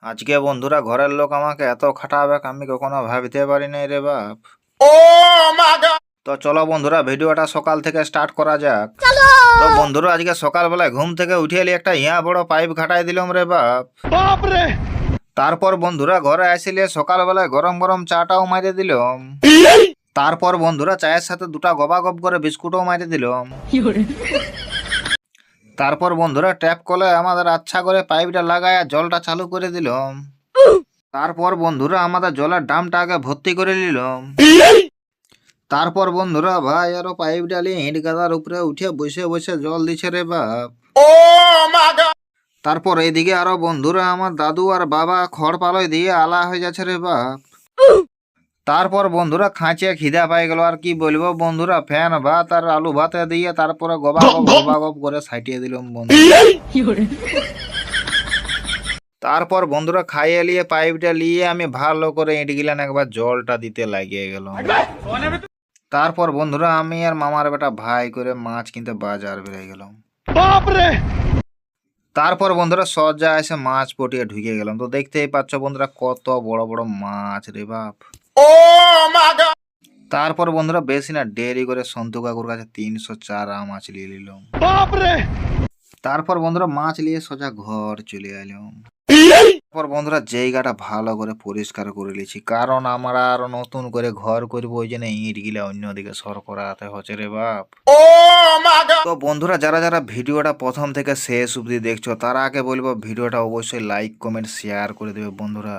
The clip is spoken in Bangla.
আজকে বন্ধুরা ঘরের লোক আমাকে এত খাটাবে আমি কখনো ভাবতে পারি নাই রে বাপ। তো চলো বন্ধুরা ভিডিওটা সকাল থেকে স্টার্ট করা যাক। তো বন্ধুরা আজকে সকালবেলায় ঘুম থেকে উঠে এলি একটা বড় পাইপ ঘাটাই দিলাম রে বাপ। তারপর বন্ধুরা ঘরে আসিলে সকালবেলায় গরম গরম চাটাও মাইরে দিলাম। তারপর বন্ধুরা চায়ের সাথে দুটা গবাগব করে বিস্কুটও মাইরে দিলাম। তারপর বন্ধুরা ট্যাপ কলে আমাদের আচ্ছা করে পাইপটা লাগায় জলটা চালু করে দিলাম। তারপর বন্ধুরা আমাদের জলের ড্রামটা আগে ভর্তি করে নিলাম। তারপর বন্ধুরা ভাই আরো পাইপ ডালি ইট গাদার উপরে উঠে বসে বসে জল দিছে রে বাপ। তারপর এইদিকে আরো বন্ধুরা আমার দাদু আর বাবা খড় পালয় দিয়ে আলা হয়ে যাচ্ছে রে বাপ। তারপর বন্ধুরা খাঁচিয়ে খিদা পাই গেল আর কি বলবো বন্ধুরা, ফ্যান ভাত আর আলু ভাতে দিয়ে তারপরে গবাগব করে সাইটিয়ে দিলাম বন্ধু। তারপর বন্ধুরা খাইয়ে নিয়ে পাইপটা নিয়ে আমি ভালো করে ইট গিলান একবার জলটা দিতে লাগিয়ে গেল। তারপর বন্ধুরা আমি আর মামার বেটা ভাই করে মাছ কিনতে বাজার বেরিয়ে গেলাম। তারপর বন্ধুরা সজ্জা এসে মাছ পটিয়ে ঢুকে গেলাম। তো দেখতেই পাচ্ছ বন্ধুরা কত বড় বড় মাছ রে বাপ। তারপর বন্ধুরা বেশি না দেরি করে সন্তু কাকুর কাছে 304 মাছ নিয়ে নিলাম। তারপর বন্ধুরা মাছ নিয়ে সোজা ঘর চলে এলাম। তারপর বন্ধুরা জায়গাটা ভালো করে পরিষ্কার করে নিয়েছি, কারণ আমরা আরো নতুন করে ঘর করবো, ওই জন্য ইট গিলা অন্যদিকে সর করাতে হচ্ছে রে বাপ। তো বন্ধুরা যারা যারা ভিডিওটা প্রথম থেকে শেষ অবধি দেখছো তারা আগে বলবো ভিডিওটা অবশ্যই লাইক কমেন্ট শেয়ার করে দেবে বন্ধুরা।